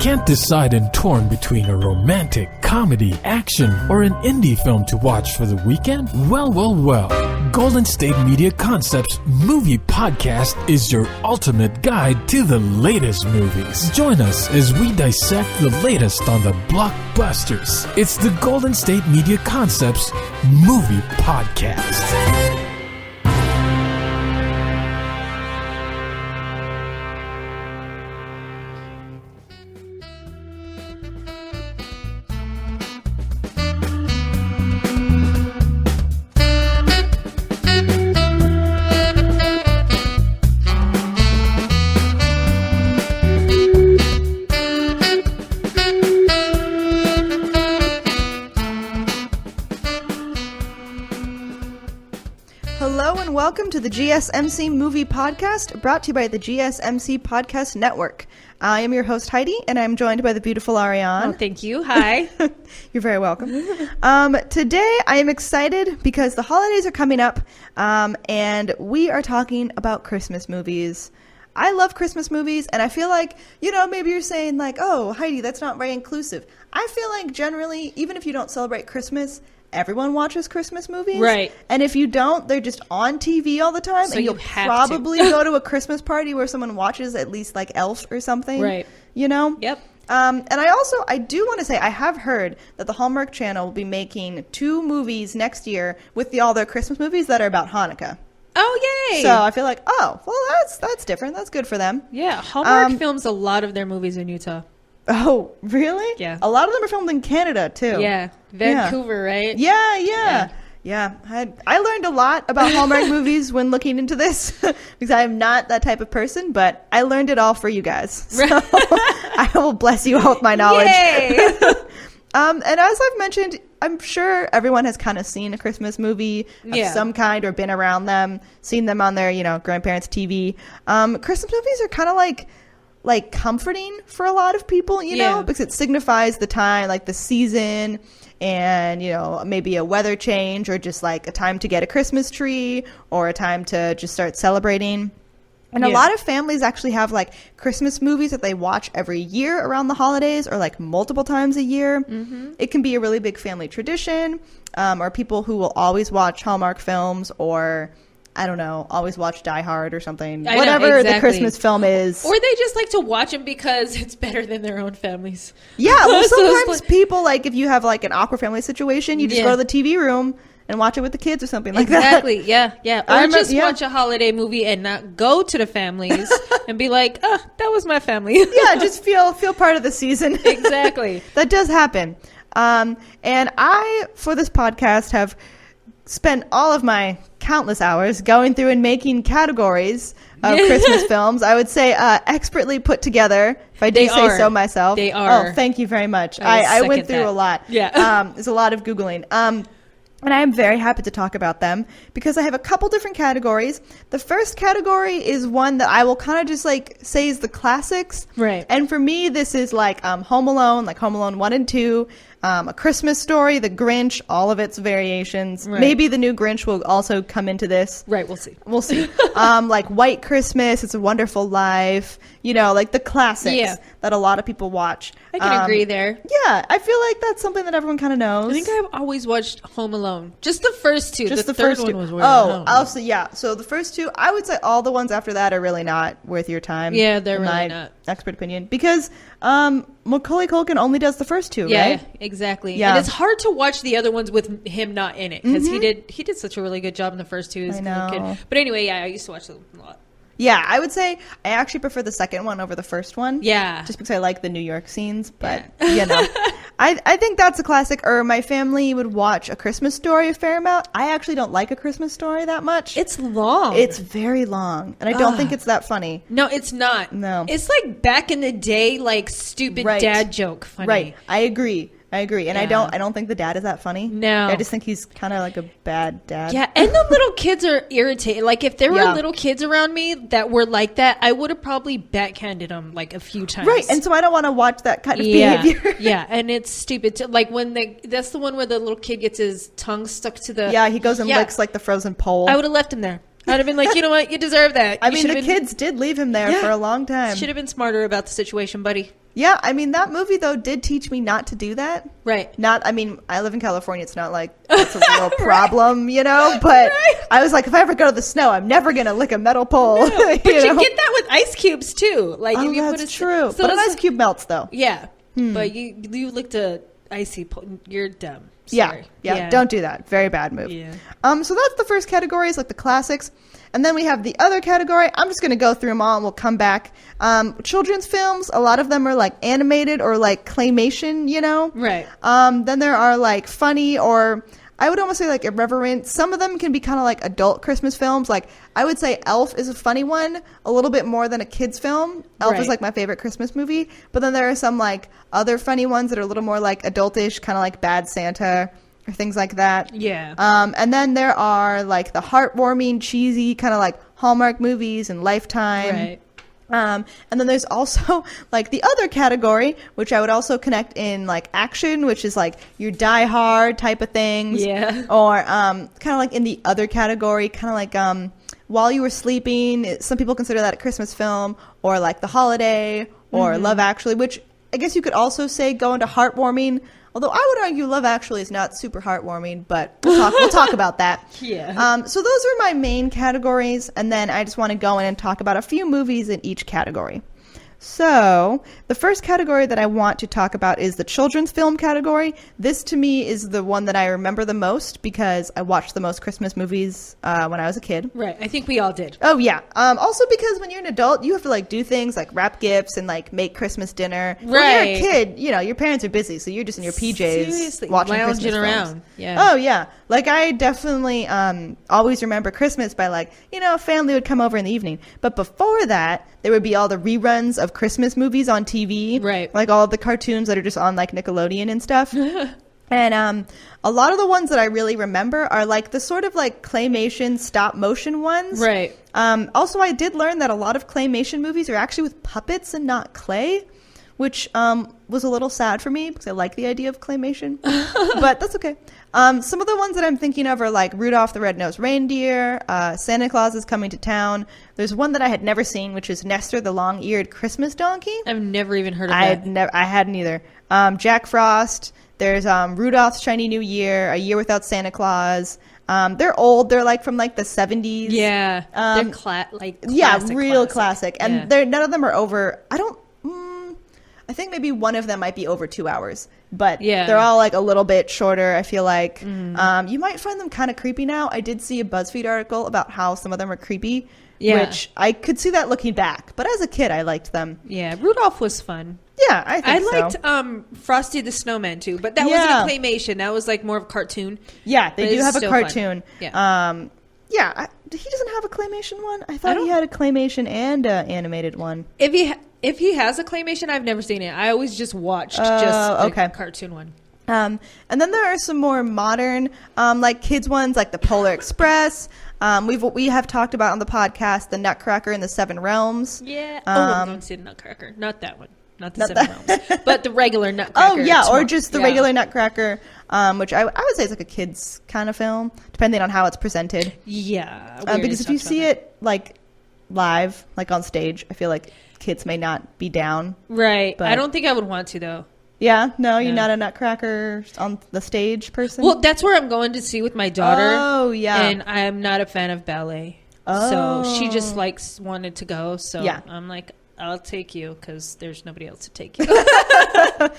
Can't decide and torn between a romantic, comedy, action, or an indie film to watch for the weekend? Well. Golden State Media Concepts Movie Podcast is your ultimate guide to the latest movies. Join us as we dissect the latest on the blockbusters. It's the Golden State Media Concepts Movie Podcast. Welcome to the GSMC Movie Podcast, brought to you by the GSMC Podcast Network. I am your host, Heidi, and I'm joined by the beautiful Arianne. Oh, thank you. Hi. You're very welcome. Today, I am excited because the holidays are coming up, and we are talking about Christmas movies. I love Christmas movies, and I feel like, maybe you're saying like, oh, Heidi, that's not very inclusive. I feel like generally, even if you don't celebrate Christmas, everyone watches Christmas movies. Right. And if you don't, they're just on TV all the time. So and you'll probably go to a Christmas party where someone watches at least like Elf or something. Right. Yep. And I do want to say, I have heard that the Hallmark Channel will be making 2 movies next year with all their Christmas movies that are about Hanukkah. Oh, yay. So I feel like, that's different. That's good for them. Yeah. Hallmark films a lot of their movies in Utah. Oh, really? Yeah. A lot of them are filmed in Canada, too. Yeah. Vancouver, right? Yeah. I learned a lot about Hallmark movies when looking into this because I am not that type of person, but I learned it all for you guys. So I will bless you all with my knowledge. Yay! And as I've mentioned, I'm sure everyone has kind of seen a Christmas movie of some kind or been around them, seen them on their, grandparents' TV. Christmas movies are kind of like comforting for a lot of people, because it signifies the time, like the season and, maybe a weather change or just like a time to get a Christmas tree or a time to just start celebrating. And a lot of families actually have like Christmas movies that they watch every year around the holidays or like multiple times a year. Mm-hmm. It can be a really big family tradition, or people who will always watch Hallmark films or I don't know, always watch Die Hard or something. Whatever the Christmas film is. Or they just like to watch them because it's better than their own families. Yeah, well, sometimes people, like, if you have, like, an awkward family situation, you just go to the TV room and watch it with the kids or something like that. Exactly, yeah. Or watch a holiday movie and not go to the families and be like, that was my family. Yeah, just feel part of the season. Exactly. That does happen. And I, for this podcast, have spent all of my countless hours going through and making categories of Christmas films. I would say expertly put together, if I do say so myself. They are. Oh, thank you very much. I went through a lot. Yeah. There's a lot of Googling. And I am very happy to talk about them because I have a couple different categories. The first category is one that I will kind of just like say is the classics. Right. And for me, this is like Home Alone, like Home Alone 1 and 2, A Christmas Story, The Grinch, all of its variations. Right. Maybe the new Grinch will also come into this. Right, we'll see. We'll see. Like White Christmas, It's a Wonderful Life, like the classics that a lot of people watch. I can agree there. Yeah, I feel like that's something that everyone kind of knows. I think I've always watched Home Alone. Just the first 2. Just the third first 2. One was weird. Also, yeah. So the first 2, I would say all the ones after that are really not worth your time. Yeah, they're really my not. Expert opinion. Because Macaulay Culkin only does the first 2, right? Yeah, exactly. Yeah. And it's hard to watch the other ones with him not in it because he did such a really good job in the first 2 as a little kid. But anyway, I used to watch them a lot. Yeah, I would say I actually prefer the second one over the first one. Yeah. Just because I like the New York scenes. But, I think that's a classic. Or my family would watch A Christmas Story a fair amount. I actually don't like A Christmas Story that much. It's long. It's very long. And I don't think it's that funny. No, it's not. No. It's like back in the day, like stupid dad joke funny. Right. I agree. And I don't think the dad is that funny. No. I just think he's kind of like a bad dad. Yeah, and the little kids are irritated. Like, if there were little kids around me that were like that, I would have probably backhanded them like a few times. Right, and so I don't want to watch that kind of behavior. Yeah, and it's stupid. Like, that's the one where the little kid gets his tongue stuck to the... Yeah, he goes and licks like the frozen pole. I would have left him there. I'd have been like, you know what? You deserve that. I mean, the kids did leave him there for a long time. Should have been smarter about the situation, buddy. Yeah, I mean, that movie, though, did teach me not to do that. Right. I mean, I live in California. It's not like it's a real problem, you know? But I was like, if I ever go to the snow, I'm never going to lick a metal pole. No, but you get that with ice cubes, too. Like, if you that's true. So but an ice cube melts, though. Yeah. But you licked a icy pole. You're dumb. Sorry. Yeah, don't do that. Very bad move. Yeah. So that's the first category, is like the classics. And then we have the other category. I'm just going to go through them all and we'll come back. Children's films, a lot of them are like animated or like claymation, you know? Right. Then there are like funny, or I would almost say like irreverent. Some of them can be kind of like adult Christmas films. Like I would say Elf is a funny one, a little bit more than a kid's film. Elf is like my favorite Christmas movie. But then there are some like other funny ones that are a little more like adultish, kind of like Bad Santa or things like that. Yeah. And then there are like the heartwarming, cheesy kind of like Hallmark movies and Lifetime. Right. And then there's also like the other category, which I would also connect in like action, which is like your Die Hard type of things. Yeah. Or kind of like in the other category, kind of like While You Were Sleeping. Some people consider that a Christmas film, or like The Holiday, or Love Actually, which I guess you could also say go into heartwarming. Although I would argue Love Actually is not super heartwarming, but we'll talk about that. Yeah. So those are my main categories, and then I just want to go in and talk about a few movies in each category. So the first category that I want to talk about is the children's film category. This to me is the one that I remember the most because I watched the most Christmas movies when I was a kid. Right. I think we all did. Oh, yeah. Also because when you're an adult, you have to like do things like wrap gifts and like make Christmas dinner. Right. When you're a kid, you know, your parents are busy, so you're just in your PJs Seriously, watching lounging Christmas around. films. Yeah. Oh, yeah. Like I definitely always remember Christmas by like, you know, family would come over in the evening. But before that, there would be all the reruns of Christmas movies on TV. Right. Like all of the cartoons that are just on like Nickelodeon and stuff. And a lot of the ones that I really remember are like the sort of like claymation stop motion ones. Right. Also, I did learn that a lot of claymation movies are actually with puppets and not clay, which was a little sad for me because I like the idea of claymation. But that's okay. Some of the ones that I'm thinking of are like Rudolph the Red-Nosed Reindeer, Santa Claus is Coming to Town. There's one that I had never seen, which is Nestor the Long-Eared Christmas Donkey. I've never even heard of that. I hadn't either. Jack Frost. There's Rudolph's Shiny New Year, A Year Without Santa Claus. They're old. They're like from like the 70s. Yeah. They're classic. Real classic. And none of them are over. I think maybe one of them might be over 2 hours, but they're all like a little bit shorter. I feel like you might find them kind of creepy now. I did see a BuzzFeed article about how some of them are creepy, which I could see that looking back. But as a kid, I liked them. Yeah, Rudolph was fun. Yeah, I think so. I liked Frosty the Snowman too, but that wasn't a claymation. That was like more of a cartoon. Yeah, they do have a cartoon. Fun. Yeah. He doesn't have a claymation one. I thought he had a claymation and an animated one. If he has a claymation, I've never seen it. I always just watched the cartoon one. And then there are some more modern, like kids ones, like the Polar Express. We have talked about on the podcast the Nutcracker in the Seven Realms. Yeah. I'm going to see the Nutcracker. Not that one. Not the Seven Realms. But the regular Nutcracker. Oh, yeah. Or just the regular Nutcracker, which I would say is like a kid's kind of film, depending on how it's presented. Yeah. Because if you see it like live, like on stage, I feel like kids may not be down. Right. But I don't think I would want to, though. Yeah? No, you're not a Nutcracker on the stage person? Well, that's where I'm going to see with my daughter. Oh, yeah. And I'm not a fan of ballet. Oh. So she just wanted to go. So I'm like, I'll take you because there's nobody else to take you. Yeah,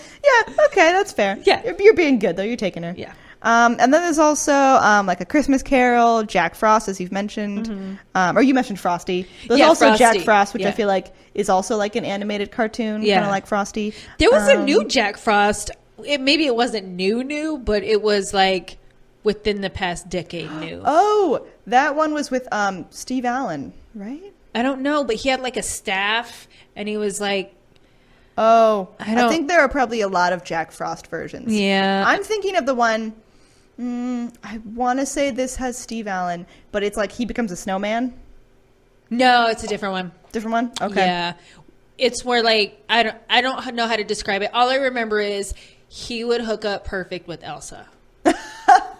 okay, that's fair. Yeah. You're being good, though. You're taking her. Yeah. And then there's also like A Christmas Carol, Jack Frost, as you've mentioned. Or you mentioned Frosty. There's also Frosty. Jack Frost, which I feel like is also like an animated cartoon, kind of like Frosty. There was a new Jack Frost. Maybe it wasn't new, but it was like within the past decade new. Oh, that one was with Steve Allen, right? I don't know, but he had like a staff, and he was like... Oh, I think there are probably a lot of Jack Frost versions. Yeah. I'm thinking of the one... I want to say this has Steve Allen, but it's like he becomes a snowman. No, it's a different one. Different one? Okay. Yeah. It's where like I don't know how to describe it. All I remember is he would hook up perfect with Elsa.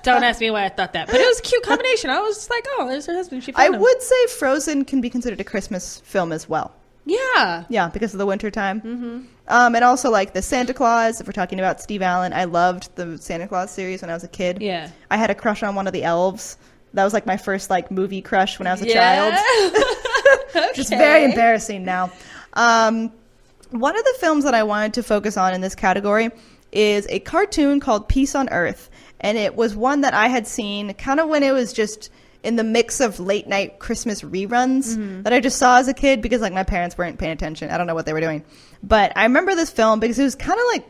Don't ask me why I thought that, but it was a cute combination. I was just like, oh, there's her husband. She found him. would say Frozen can be considered a Christmas film as well. Yeah. Yeah, because of the winter time. And also like the Santa Claus, if we're talking about Steve Allen, I loved the Santa Claus series when I was a kid. Yeah. I had a crush on one of the elves. That was like my first like movie crush when I was a child. Okay. Just very embarrassing now. One of the films that I wanted to focus on in this category is a cartoon called Peace on Earth. And it was one that I had seen kind of when it was just in the mix of late night Christmas reruns that I just saw as a kid because like my parents weren't paying attention. I don't know what they were doing. But I remember this film because it was kind of like,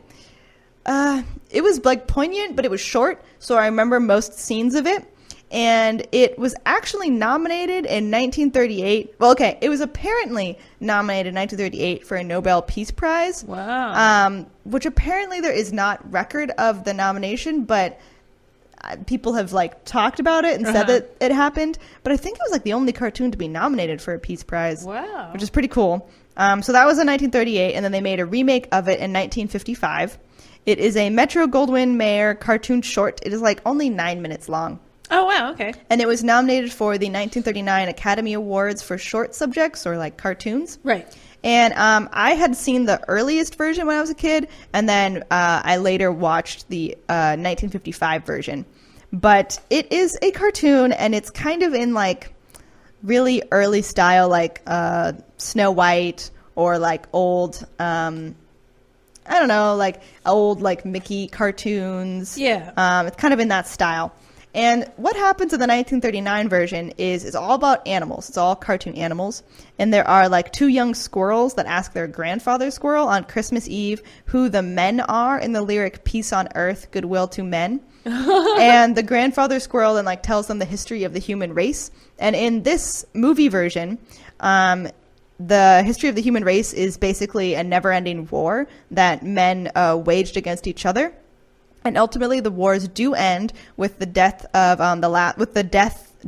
it was like poignant, but it was short. So I remember most scenes of it. And it was actually nominated in 1938. Well, okay, it was apparently nominated in 1938 for a Nobel Peace Prize. Wow. Which apparently there is not record of the nomination, but people have like talked about it and said that it happened. But I think it was like the only cartoon to be nominated for a Peace Prize. Wow. Which is pretty cool. So that was in 1938, and then they made a remake of it in 1955. It is a Metro-Goldwyn-Mayer cartoon short. It is like only 9 minutes long. Oh, wow. Okay. And it was nominated for the 1939 Academy Awards for short subjects or like cartoons. Right. And I had seen the earliest version when I was a kid, and then I later watched the 1955 version. But it is a cartoon, and it's kind of in like really early style, like Snow White or like old, I don't know, like old like Mickey cartoons. Yeah. It's kind of in that style. And what happens in the 1939 version is it's all about animals. It's all cartoon animals. And there are like two young squirrels that ask their grandfather squirrel on Christmas Eve who the men are in the lyric Peace on Earth, Goodwill to Men. And the grandfather squirrel then like tells them the history of the human race. And in this movie version, the history of the human race is basically a never-ending war that men waged against each other. And ultimately, the wars do end with the death of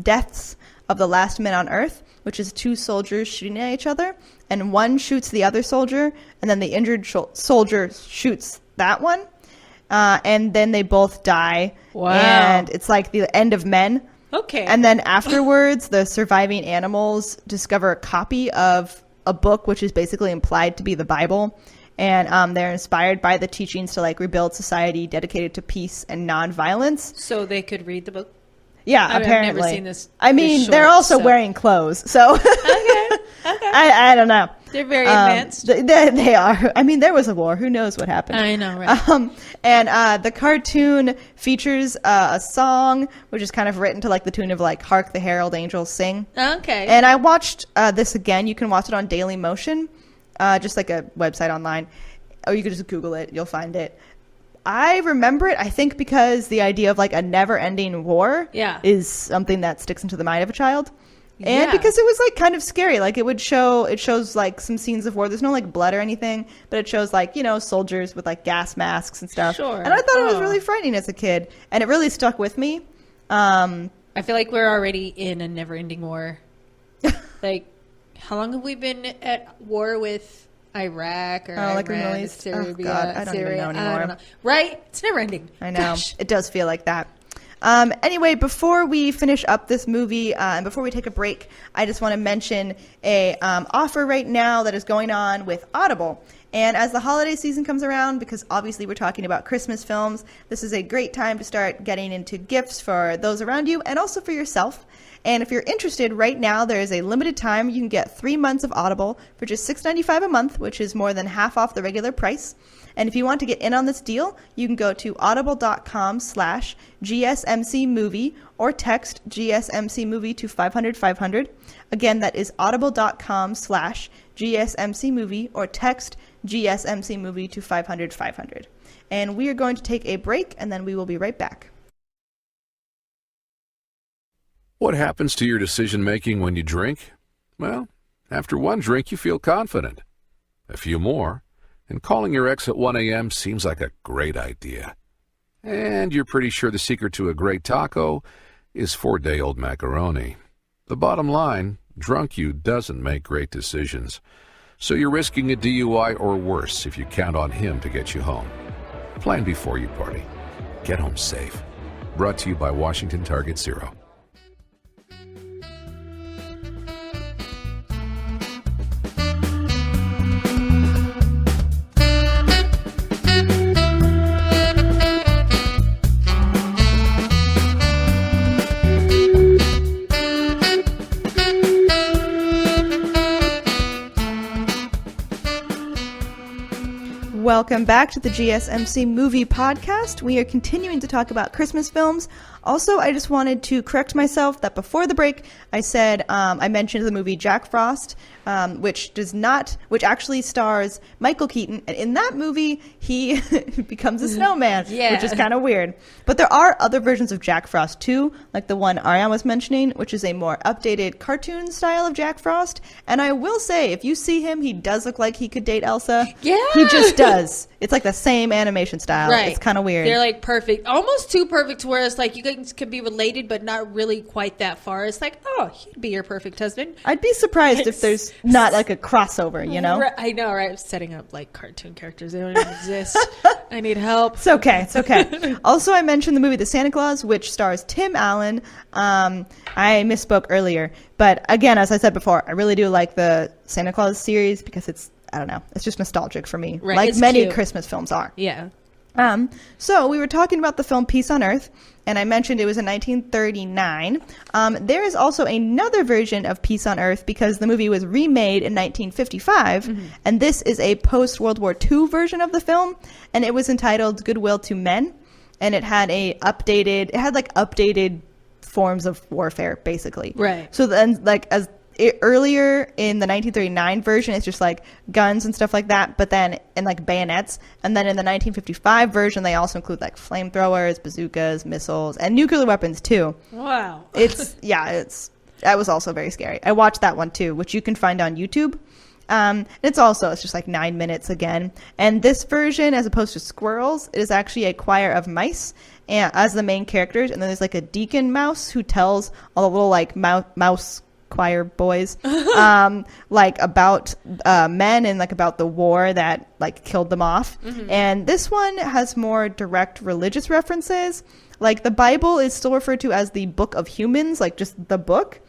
deaths of the last men on Earth, which is two soldiers shooting at each other, and one shoots the other soldier, and then the injured soldier shoots that one, and then they both die. Wow! And it's like the end of men. Okay. And then afterwards, the surviving animals discover a copy of a book, which is basically implied to be the Bible. And they're inspired by the teachings to like rebuild society dedicated to peace and nonviolence. So they could read the book? Yeah, I mean, apparently. I've never seen this. I mean, this they're short, also so. wearing clothes, so Okay. I don't know. They're very advanced. They are. I mean, there was a war. Who knows what happened? I know, right? And the cartoon features a song, which is kind of written to like the tune of like "Hark the Herald Angels Sing." Okay. And I watched this again. You can watch it on Daily Motion. Just like a website online, or you could just Google it. You'll find it. I remember it, I think, because the idea of like a never-ending war is something that sticks into the mind of a child. And because it was like kind of scary. Like it shows like some scenes of war. There's no like blood or anything, but it shows like, you know, soldiers with like gas masks and stuff. Sure. And I thought it was really frightening as a kid. And it really stuck with me. I feel like we're already in a never-ending war. Like, how long have we been at war with Iraq or like Iran, Middle East? Serbia, Oh, God, I don't even Syria? know anymore. I don't know. Right? It's never ending. I know. Gosh. It does feel like that. Anyway, before we finish up this movie and before we take a break, I just want to mention a offer right now that is going on with Audible. And as the holiday season comes around, because obviously we're talking about Christmas films, this is a great time to start getting into gifts for those around you and also for yourself. And if you're interested, right now there is a limited time. You can get 3 months of Audible for just $6.95 a month, which is more than half off the regular price. And if you want to get in on this deal, you can go to audible.com/GSMC movie or text GSMC movie to 500-500. Again, that is audible.com/GSMC movie or text GSMC movie to 500-500. And we are going to take a break, and then we will be right back. What happens to your decision-making when you drink? Well, after one drink, you feel confident. A few more, and calling your ex at 1 a.m. seems like a great idea. And you're pretty sure the secret to a great taco is 4-day-old macaroni. The bottom line, drunk you doesn't make great decisions. So you're risking a DUI or worse if you count on him to get you home. Plan before you party. Get home safe. Brought to you by Washington Target Zero. Welcome back to the GSMC Movie Podcast. We are continuing to talk about Christmas films. Also, I just wanted to correct myself that before the break, I said I mentioned the movie Jack Frost, which actually stars Michael Keaton, and in that movie he becomes a snowman, which is kind of weird. But there are other versions of Jack Frost too, like the one Arianne was mentioning, which is a more updated cartoon style of Jack Frost. And I will say, if you see him, he does look like he could date Elsa. Yeah, he just does. It's like the same animation style. Right. It's kind of weird. They're like perfect, almost too perfect, to where it's like you guys could be related, but not really quite that far. It's like, oh, he'd be your perfect husband. I'd be surprised if there's not like a crossover, you know? Right, I know, right? I'm setting up like cartoon characters. They don't even exist. I need help. It's okay. It's okay. Also, I mentioned the movie The Santa Claus, which stars Tim Allen. I misspoke earlier. But again, as I said before, I really do like the Santa Claus series because it's, I don't know, it's just nostalgic for me. Right, like many Christmas films are. Yeah. So we were talking about the film Peace on Earth, and I mentioned it was in 1939. There is also another version of Peace on Earth because the movie was remade in 1955, and this is a post-World War II version of the film, and it was entitled Goodwill to Men, and it had updated forms of warfare, basically. Right. So then, like, earlier in the 1939 version, it's just like guns and stuff like that, but then in like bayonets. And then in the 1955 version, they also include like flamethrowers, bazookas, missiles, and nuclear weapons too. Wow. That was also very scary. I watched that one too, which you can find on YouTube. It's just like 9 minutes again. And this version, as opposed to squirrels, it is actually a choir of mice as the main characters. And then there's like a deacon mouse who tells all the little like mouse choir boys like about men and like about the war that like killed them off. And this one has more direct religious references. Like the Bible is still referred to as the Book of Humans, like just the book,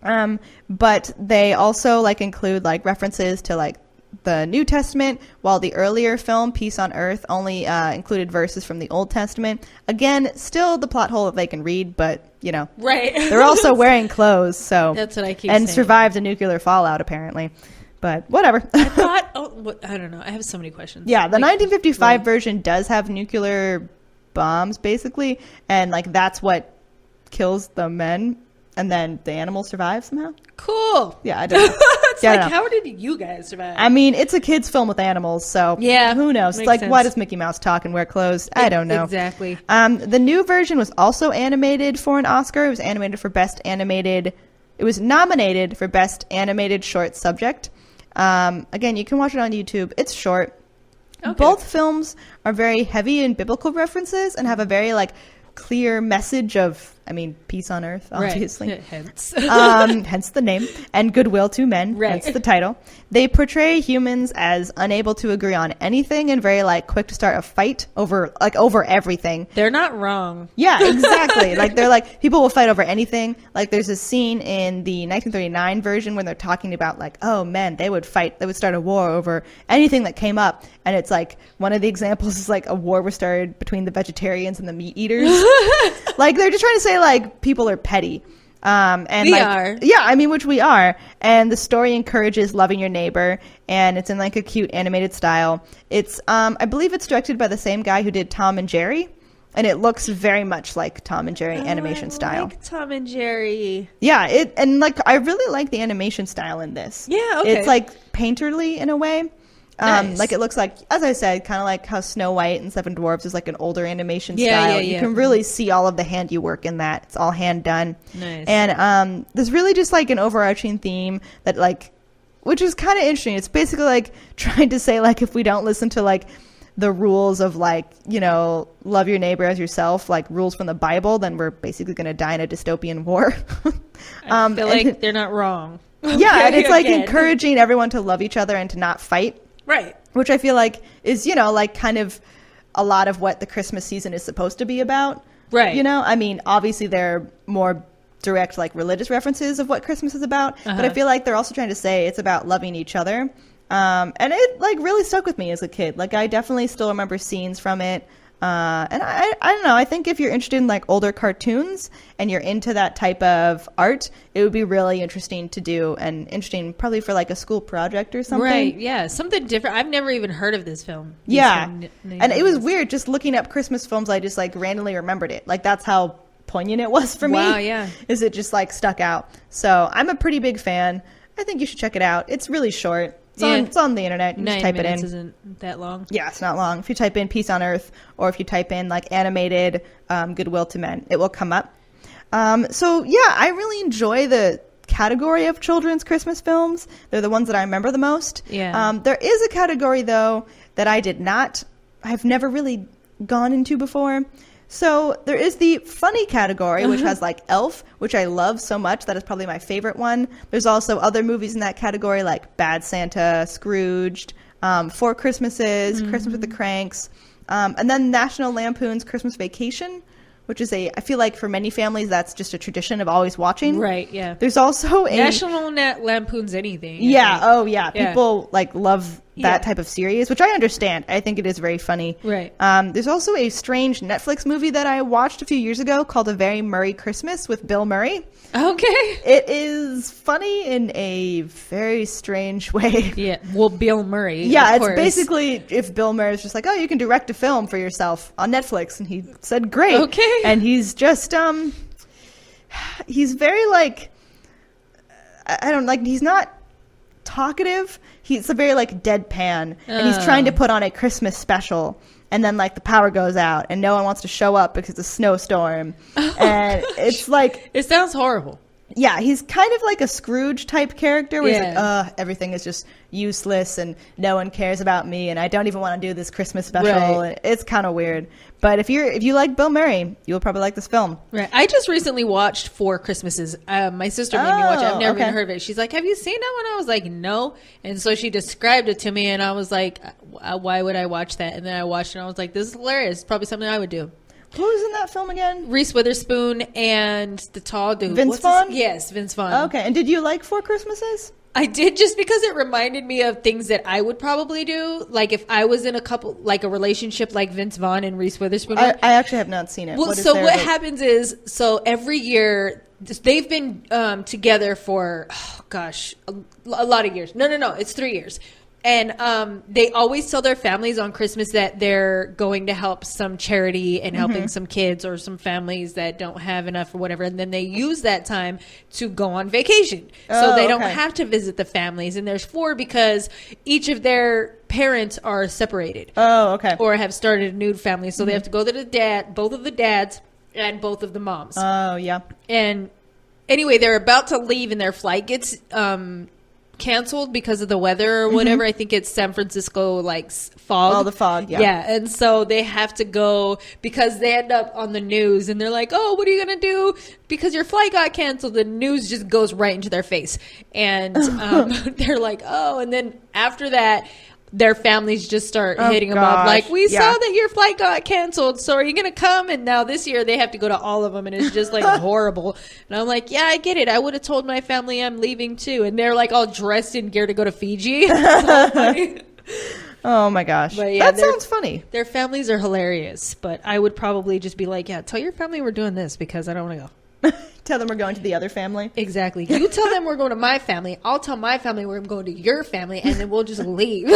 but they also like include like references to like the New Testament, while the earlier film Peace on Earth only included verses from the Old Testament. Again, still the plot hole that they can read, but you know, right? They're also wearing clothes, so that's what I keep saying. And survived a nuclear fallout apparently, but whatever. I don't know. I have so many questions. Yeah, the 1955 version does have nuclear bombs basically, and like that's what kills the men. And then the animals survive somehow. Cool. Yeah, I don't know. It's like, how did you guys survive? I mean, it's a kid's film with animals, so yeah, who knows? Like, sense. Why does Mickey Mouse talk and wear clothes? I don't know. Exactly. The new version was also animated for an Oscar. It was animated for Best Animated. It was nominated for Best Animated Short Subject. Again, you can watch it on YouTube. It's short. Okay. Both films are very heavy in biblical references and have a very like clear message of, I mean, peace on earth, obviously. Right. Hence the name. And goodwill to men. Right. Hence the title. They portray humans as unable to agree on anything and very like quick to start a fight over everything. They're not wrong. Yeah, exactly. Like they're like, people will fight over anything. Like there's a scene in the 1939 version when they're talking about like, oh man, they would start a war over anything that came up. And it's like, one of the examples is like a war was started between the vegetarians and the meat eaters. Like they're just trying to say like people are petty. And we are. Yeah, I mean, which we are. And the story encourages loving your neighbor, and it's in like a cute animated style. It's I believe it's directed by the same guy who did Tom and Jerry, and it looks very much like Tom and Jerry animation style. Like Tom and Jerry. Yeah, I really like the animation style in this. Yeah, okay. It's like painterly in a way. Nice. Like it looks like, as I said, kind of like how Snow White and Seven Dwarfs is like an older animation style. You can really see all of the handiwork in that. It's all hand done. Nice. And there's really just like an overarching theme that like, which is kind of interesting. It's basically like trying to say like, if we don't listen to like the rules of like, you know, love your neighbor as yourself, like rules from the Bible, then we're basically going to die in a dystopian war. I feel like they're not wrong. Yeah, and it's like encouraging everyone to love each other and to not fight. Right. Which I feel like is, you know, like kind of a lot of what the Christmas season is supposed to be about. Right. You know, I mean, obviously there are more direct like religious references of what Christmas is about, but I feel like they're also trying to say it's about loving each other. And it like really stuck with me as a kid. Like I definitely still remember scenes from it. And I don't know. I think if you're interested in like older cartoons and you're into that type of art, it would be really interesting to do, and interesting probably for like a school project or something. Right. Yeah. Something different. I've never even heard of this film. Yeah. And it was weird just looking up Christmas films. I just like randomly remembered it. Like that's how poignant it was for me. Wow. Yeah. Is it just like stuck out? So I'm a pretty big fan. I think you should check it out. It's really short. It's on the internet. You just type it in. Isn't that long? Yeah, it's not long. If you type in Peace on Earth, or if you type in like animated Goodwill to Men, it will come up. So yeah, I really enjoy the category of children's Christmas films. They're the ones that I remember the most. Yeah. There is a category though that I've never really gone into before. So there is the funny category, which has like Elf, which I love so much. That is probably my favorite one. There's also other movies in that category like Bad Santa, Scrooged, Four Christmases, Christmas with the Cranks, and then National Lampoon's Christmas Vacation, which is I feel like for many families, that's just a tradition of always watching. Right, yeah. There's also National Lampoon's anything. Yeah, oh yeah. People like love that type of series, which I understand. I think it is very funny. Right. There's also a strange Netflix movie that I watched a few years ago called A Very Murray Christmas with Bill Murray. Okay. It is funny in a very strange way. Yeah. Well, Bill Murray. Yeah, of it's course. basically if Bill Murray's just like, oh, you can direct a film for yourself on Netflix. And he said, great. Okay. And he's just, he's very like, I don't like, he's not talkative. He's a very like deadpan, and he's trying to put on a Christmas special, and then like the power goes out and no one wants to show up because it's a snowstorm. And it's like, it sounds horrible. Yeah, he's kind of like a Scrooge type character where he's like, everything is just useless and no one cares about me and I don't even want to do this Christmas special. Right. And it's kind of weird. But if you like Bill Murray, you'll probably like this film. Right. I just recently watched Four Christmases. My sister made me watch it. I've never even heard of it. She's like, have you seen that one? I was like, no. And so she described it to me and I was like, why would I watch that? And then I watched it and I was like, this is hilarious. It's probably something I would do. Who was in that film again? Reese Witherspoon and the tall dude. Vince Vaughn? Yes, Vince Vaughn. Okay. And did you like Four Christmases? I did, just because it reminded me of things that I would probably do. Like if I was in a relationship like Vince Vaughn and Reese Witherspoon. I actually have not seen it. Well, so what happens is, every year they've been together for, a lot of years. No, it's 3 years. And they always tell their families on Christmas that they're going to help some charity and helping some kids or some families that don't have enough or whatever. And then they use that time to go on vacation. So they don't have to visit the families. And there's 4 because each of their parents are separated. Oh, okay. Or have started a new family. So they have to go to both of the dads and both of the moms. Oh, yeah. And anyway, they're about to leave and their flight gets canceled because of the weather or whatever. I think it's San Francisco fog. Oh, the fog, yeah. Yeah, and so they have to go because they end up on the news and they're like, oh, what are you going to do? Because your flight got canceled. The news just goes right into their face. And they're like, oh, and then after that, their families just start hitting them up like, we saw that your flight got canceled, so are you gonna come? And now this year they have to go to all of them and it's just like horrible. And I'm like, yeah, I get it. I would have told my family I'm leaving too. And they're like all dressed in gear to go to Fiji. Oh my gosh. But yeah, that sounds funny. Their families are hilarious, but I would probably just be like, yeah, tell your family we're doing this because I don't want to go. Tell them we're going to the other family. Exactly. You tell them we're going to my family. I'll tell my family we're going to your family, and then we'll just leave.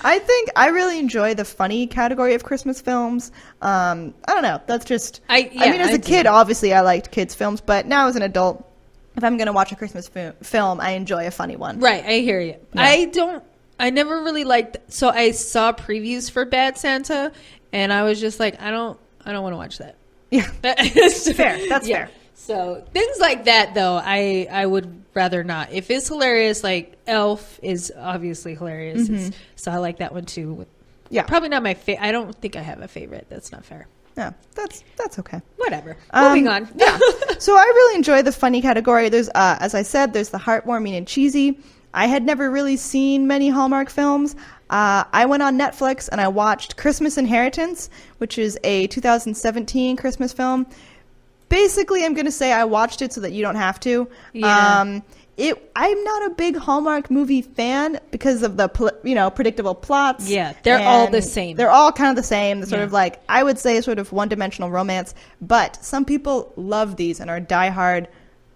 I think I really enjoy the funny category of Christmas films. I don't know. That's just... I mean, as a kid, obviously, I liked kids' films, but now as an adult, if I'm going to watch a Christmas film, I enjoy a funny one. Right. I hear you. Yeah. I never really liked... So I saw previews for Bad Santa, and I was just like, I don't want to watch that. Yeah, that's fair. That's fair. So things like that, though, I would rather not. If it's hilarious, like Elf is obviously hilarious, so I like that one too. Yeah, probably not my favorite. I don't think I have a favorite. That's not fair. Yeah, that's okay. Whatever. Moving on. Yeah. So I really enjoy the funny category. There's, as I said, there's the heartwarming and cheesy. I had never really seen many Hallmark films. I went on Netflix and I watched Christmas Inheritance, which is a 2017 Christmas film. Basically, I'm going to say I watched it so that you don't have to. Yeah. I'm not a big Hallmark movie fan because of the predictable plots. Yeah, they're all the same. They're all kind of the same. They're sort of like, I would say, sort of one-dimensional romance. But some people love these and are diehard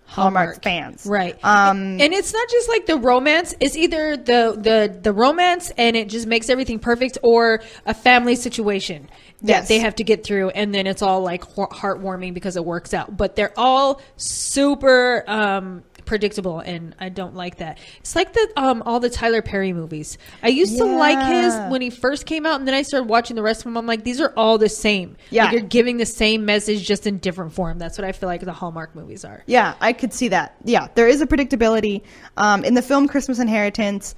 Hallmark fans, right? And it's not just like the romance. It's either the romance and it just makes everything perfect, or a family situation that they have to get through, and then it's all like heartwarming because it works out. But they're all super predictable, and I don't like that. It's like all the Tyler Perry movies. I used to like his when he first came out, and then I started watching the rest of them. I'm like, these are all the same. Like, you're giving the same message just in different form. That's what I feel like the Hallmark movies are. Yeah, I could see that. Yeah, there is a predictability in the film Christmas Inheritance.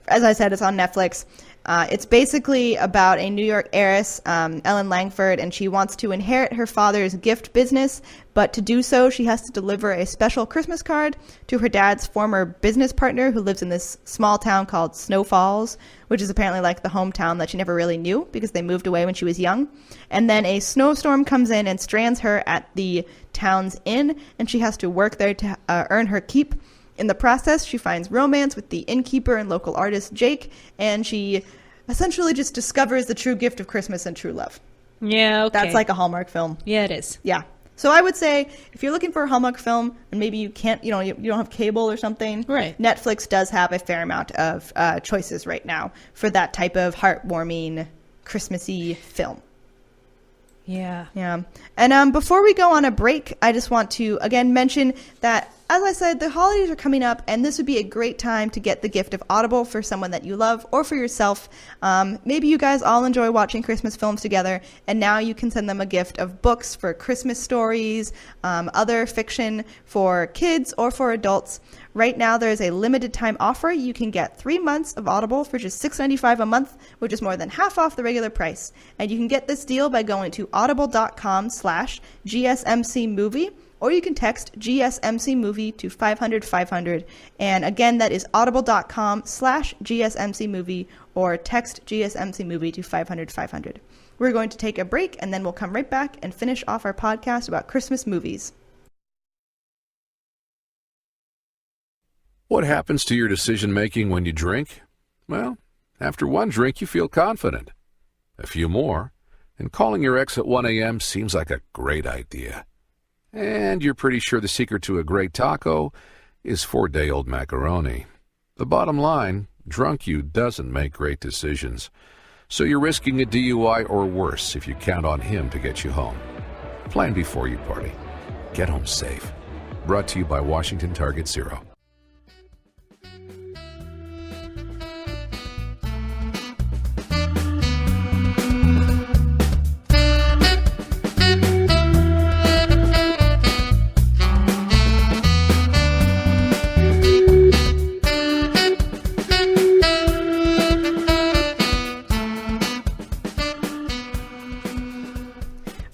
As I said, it's on Netflix. It's basically about a New York heiress, Ellen Langford, and she wants to inherit her father's gift business, but to do so, she has to deliver a special Christmas card to her dad's former business partner who lives in this small town called Snow Falls, which is apparently like the hometown that she never really knew because they moved away when she was young. And then a snowstorm comes in and strands her at the town's inn, and she has to work there to earn her keep. In the process, she finds romance with the innkeeper and local artist Jake, and she essentially just discovers the true gift of Christmas and true love. Yeah, okay. That's like a Hallmark film. Yeah, it is. Yeah. So I would say if you're looking for a Hallmark film and maybe you can't, you don't have cable or something, right? Netflix does have a fair amount of choices right now for that type of heartwarming, Christmassy film. Yeah. Yeah. And before we go on a break, I just want to, again, mention that, as I said, the holidays are coming up, and this would be a great time to get the gift of Audible for someone that you love or for yourself. Maybe you guys all enjoy watching Christmas films together, and now you can send them a gift of books for Christmas stories, other fiction for kids or for adults. Right now, there is a limited time offer. You can get 3 months of Audible for just $6.95 a month, which is more than half off the regular price. And you can get this deal by going to audible.com/GSMC movie, or you can text GSMC movie to 500-500. And again, that is audible.com/GSMC movie, or text GSMC movie to 500-500. We're going to take a break, and then we'll come right back and finish off our podcast about Christmas movies. What happens to your decision-making when you drink? Well, after one drink, you feel confident. A few more, and calling your ex at 1 a.m. seems like a great idea. And you're pretty sure the secret to a great taco is 4-day-old macaroni. The bottom line, drunk you doesn't make great decisions. So you're risking a DUI or worse if you count on him to get you home. Plan before you party. Get home safe. Brought to you by Washington Target Zero.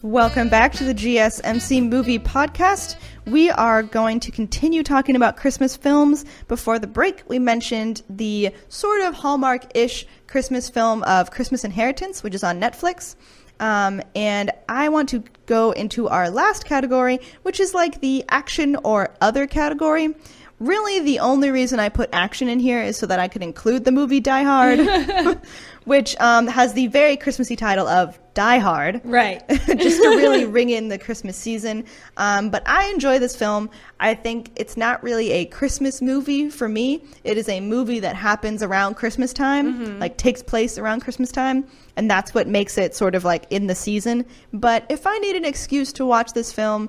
Welcome back to the GSMC Movie Podcast. We are going to continue talking about Christmas films. Before the break, we mentioned the sort of Hallmark-ish Christmas film of Christmas Inheritance, which is on Netflix. And I want to go into our last category, which is like the action or other category. Really, the only reason I put action in here is so that I could include the movie Die Hard, which has the very Christmassy title of Die Hard. Right. Just to really ring in the Christmas season. But I enjoy this film. I think it's not really a Christmas movie for me. It is a movie that happens around Christmas time, like takes place around Christmas time. And that's what makes it sort of like in the season. But if I need an excuse to watch this film,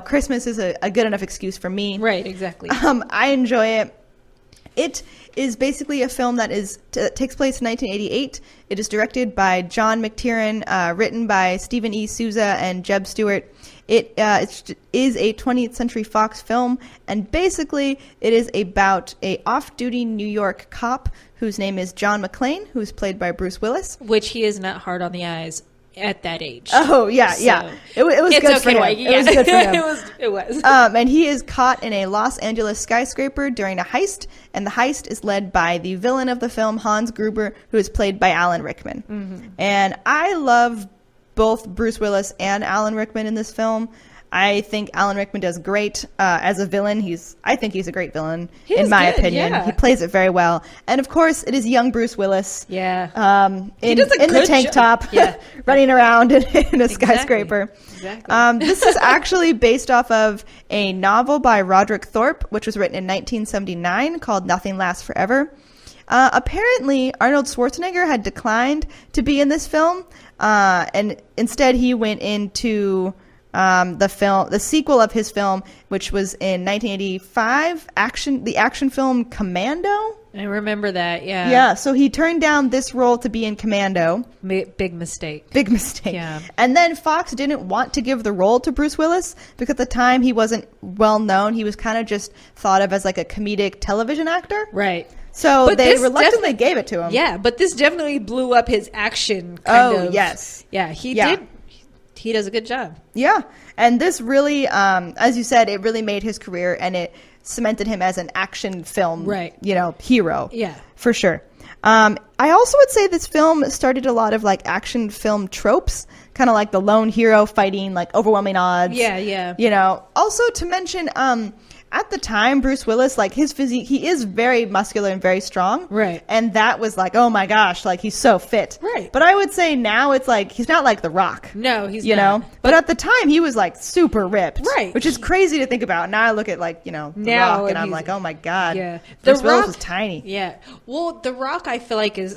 Christmas is a good enough excuse for me. Right, exactly. I enjoy it. It is basically a film that takes place in 1988. It is directed by John McTiernan, written by Stephen E. Souza and Jeb Stewart. It is a 20th Century Fox film, and basically it is about a off-duty New York cop whose name is John McClane, who's played by Bruce Willis. Which he is not hard on the eyes at that age. Oh, yeah, yeah. It was good for him. Yeah. It was good for him. It was. And he is caught in a Los Angeles skyscraper during a heist, and the heist is led by the villain of the film, Hans Gruber, who is played by Alan Rickman. Mm-hmm. And I love both Bruce Willis and Alan Rickman in this film. I think Alan Rickman does great as a villain. I think he's a great villain, in my opinion. Yeah. He plays it very well. And of course, it is young Bruce Willis. Yeah. In the tank top, running around in a skyscraper. Exactly. This is actually based off of a novel by Roderick Thorpe, which was written in 1979 called Nothing Lasts Forever. Apparently, Arnold Schwarzenegger had declined to be in this film, and instead he went into the sequel of his film, which was in 1985, the action film Commando. I remember that, yeah. Yeah, so he turned down this role to be in Commando. Big mistake. Big mistake. Yeah. And then Fox didn't want to give the role to Bruce Willis because at the time he wasn't well known. He was kind of just thought of as like a comedic television actor. Right. So they reluctantly gave it to him. Yeah, but this definitely blew up his action kind of. Oh, yes. Yeah, he did. He does a good job. Yeah. And this really, as you said, it really made his career and it cemented him as an action film, hero. Yeah. For sure. I also would say this film started a lot of like action film tropes, kind of like the lone hero fighting like overwhelming odds. Yeah, yeah. Also to mention, at the time, Bruce Willis, like his physique, he is very muscular and very strong. Right. And that was like, oh my gosh, like he's so fit. Right. But I would say now it's like, he's not like The Rock. No, he's not. know? But at the time, he was like super ripped. Right. Which is crazy to think about. Now I look at like, The Rock and I'm like, oh my God. Yeah. Bruce Willis is tiny. Yeah. Well, The Rock, I feel like is,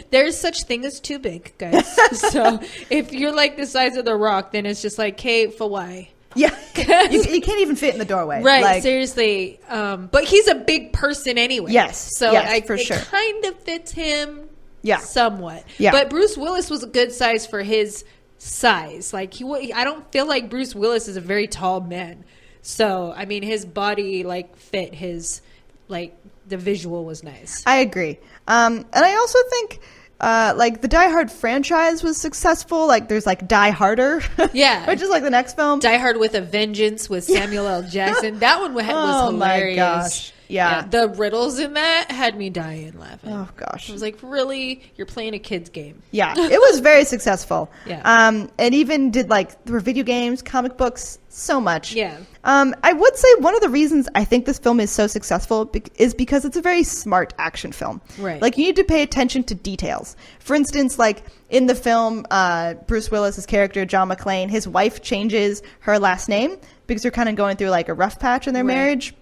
there's such thing as too big, guys. So if you're like the size of The Rock, then it's just like, okay, for why? Yeah, you can't even fit in the doorway. Right, like, seriously. But he's a big person anyway. Yes, so for it sure. kind of fits him. Yeah, somewhat. Yeah, but Bruce Willis was a good size for his size. Like I don't feel like Bruce Willis is a very tall man. So I mean, his body like fit his the visual was nice. I agree. And I also think. Like the Die Hard franchise was successful. Like there's like Die Harder, which is like the next film. Die Hard with a Vengeance with Samuel L. Jackson. That one was hilarious. My gosh. Yeah. The riddles in that had me dying laughing. Oh gosh. I was like, really? You're playing a kid's game. Yeah. It was very successful. Yeah. It even did there were video games, comic books, so much. Yeah. I would say one of the reasons I think this film is so successful is because it's a very smart action film. Right. Like you need to pay attention to details. For instance, like in the film, Bruce Willis's character, John McClane, his wife changes her last name because they're kind of going through like a rough patch in their marriage.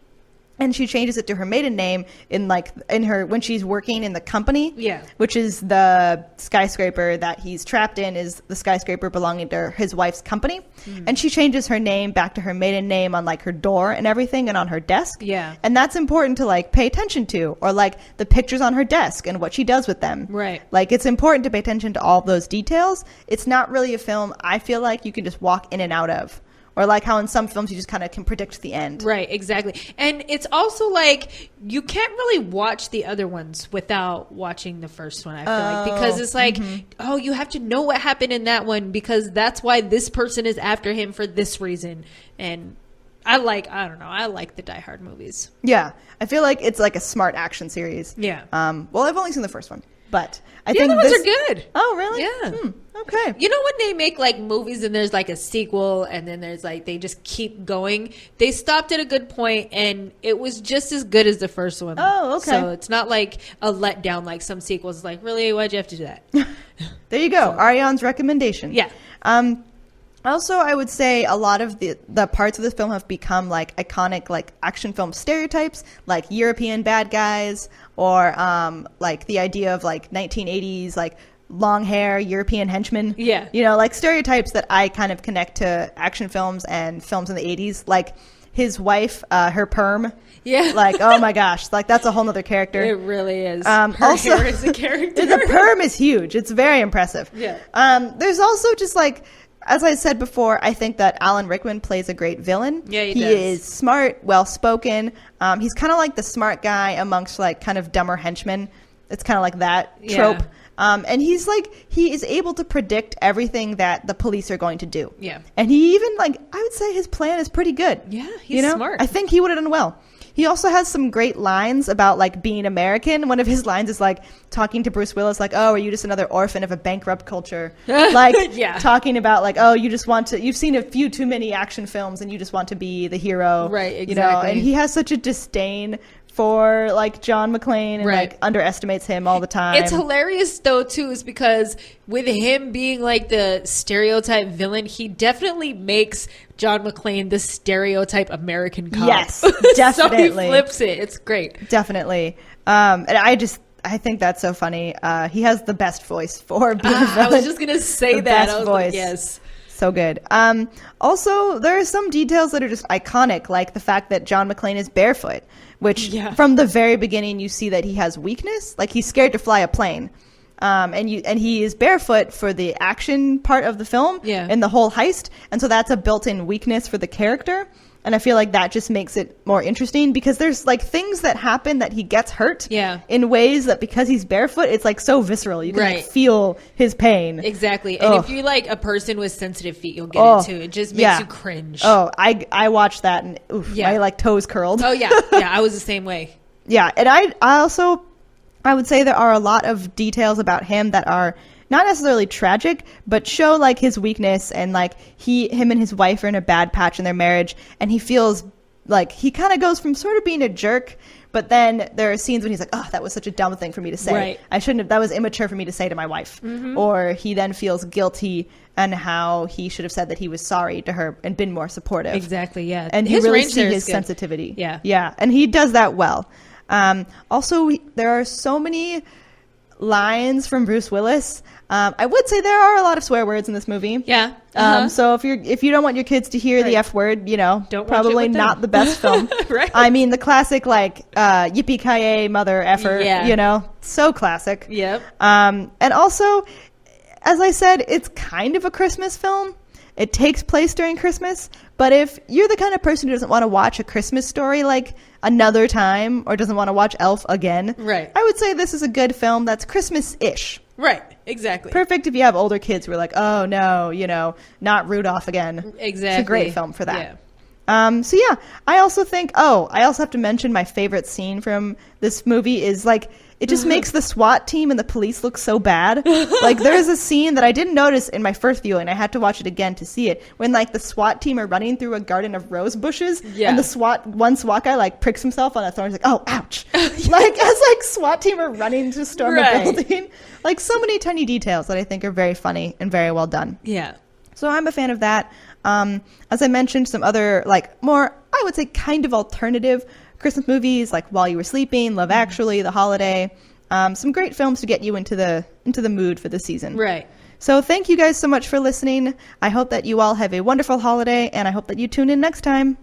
And she changes it to her maiden name when she's working in the company, which is the skyscraper that he's trapped in is the skyscraper belonging to his wife's company. And she changes her name back to her maiden name on like her door and everything and on her desk. Yeah. And that's important to like pay attention to, or like the pictures on her desk and what she does with them. Right. Like it's important to pay attention to all those details. It's not really a film I feel like you can just walk in and out of. Or like how in some films you just kind of can predict the end. Right, exactly. And it's also like you can't really watch the other ones without watching the first one, I feel like. Because it's like, oh, you have to know what happened in that one because that's why this person is after him for this reason. And I don't know, I like the Die Hard movies. Yeah. I feel like it's like a smart action series. Yeah. Well, I've only seen the first one. But I the think other ones are good. Oh, really? Yeah. Okay. You know when they make like movies and there's like a sequel and then there's like they just keep going? They stopped at a good point and it was just as good as the first one. Oh, okay. So it's not like a letdown like some sequels. Like, really? Why'd you have to do that? There you go. Arianne's recommendation. Yeah. Also, I would say a lot of the parts of this film have become like iconic like action film stereotypes, like European bad guys or like the idea of like 1980s like long hair European henchmen. Yeah. Like stereotypes that I kind of connect to action films and films in the 80s. Like his wife, her perm. Yeah. Like, oh my gosh. Like that's a whole nother character. It really is. Her hair is a character. The perm is huge. It's very impressive. Yeah. There's also just like, as I said before, I think that Alan Rickman plays a great villain. Yeah, he does. He is smart, well-spoken. He's kind of like the smart guy amongst like kind of dumber henchmen. It's kind of like that trope. And he's like, he is able to predict everything that the police are going to do. Yeah. And he even like, I would say his plan is pretty good. Yeah, he's smart. I think he would have done well. He also has some great lines about like being American. One of his lines is like talking to Bruce Willis, like, "Oh, are you just another orphan of a bankrupt culture?" Like talking about like, "Oh, you just want to. You've seen a few too many action films, and you just want to be the hero." Right. Exactly. You know, and he has such a disdain for like John McClane and like underestimates him all the time. It's hilarious though too, is because with him being like the stereotype villain, he definitely makes John McClane the stereotype American cop. Yes, definitely. So he flips it. It's great. Definitely. And I think that's so funny. He has the best voice for being a villain. I was just gonna say that. I was voice. like, yes. So good. Also, there are some details that are just iconic, like the fact that John McClane is barefoot, which from the very beginning you see that he has weakness. Like he's scared to fly a plane. And he is barefoot for the action part of the film and the whole heist. And so that's a built-in weakness for the character. And I feel like that just makes it more interesting because there's like things that happen that he gets hurt in ways that because he's barefoot, it's like so visceral. You can like feel his pain. Exactly. And if you like a person with sensitive feet, you'll get it too. It just makes you cringe. Oh, I watched that and my like toes curled. Oh yeah. Yeah. I was the same way. Yeah. And I would say there are a lot of details about him that are not necessarily tragic, but show like his weakness and like him and his wife are in a bad patch in their marriage, and he feels like he kind of goes from sort of being a jerk, but then there are scenes when he's like, "Oh, that was such a dumb thing for me to say. Right. I shouldn't have. That was immature for me to say to my wife." Or he then feels guilty and how he should have said that he was sorry to her and been more supportive. Exactly. Yeah. And he really sees his sensitivity. Yeah. Yeah. And he does that well. Also, there are so many lines from Bruce Willis. I would say there are a lot of swear words in this movie. Yeah. So if you don't want your kids to hear the F word, you know, don't probably not the best film. Right. I mean, the classic like yippee-ki-yay mother effer, you know, so classic. Yep. And also, as I said, it's kind of a Christmas film. It takes place during Christmas, but if you're the kind of person who doesn't want to watch a Christmas Story like another time or doesn't want to watch Elf again, I would say this is a good film that's Christmas-ish. Right, exactly. Perfect if you have older kids who are like, "Oh no, you know, not Rudolph again." Exactly. It's a great film for that. So yeah, I also have to mention my favorite scene from this movie is like, it just makes the SWAT team and the police look so bad. Like there's a scene that I didn't notice in my first viewing. I had to watch it again to see it. When like the SWAT team are running through a garden of rose bushes and one SWAT guy like pricks himself on a thorn. He's like, "Oh, ouch." Like as like SWAT team are running to storm a building. Like so many tiny details that I think are very funny and very well done. Yeah. So I'm a fan of that. As I mentioned, some other like more, I would say kind of alternative Christmas movies like While You Were Sleeping, Love Actually, The Holiday. Some great films to get you into the mood for the season. Right. So thank you guys so much for listening. I hope that you all have a wonderful holiday, and I hope that you tune in next time.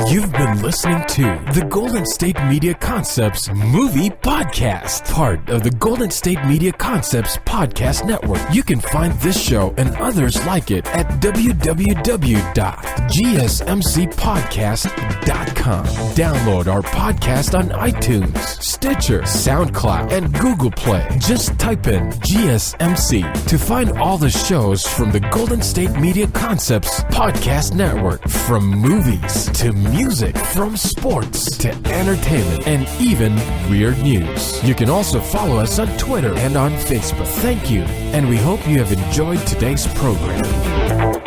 You've been listening to the Golden State Media Concepts Movie Podcast, part of the Golden State Media Concepts Podcast Network. You can find this show and others like it at www.gsmcpodcast.com. Download our podcast on iTunes, Stitcher, SoundCloud, and Google Play. Just type in GSMC to find all the shows from the Golden State Media Concepts Podcast Network, from movies to music, from sports to entertainment, and even weird news. You can also follow us on Twitter and on Facebook. Thank you, and we hope you have enjoyed today's program.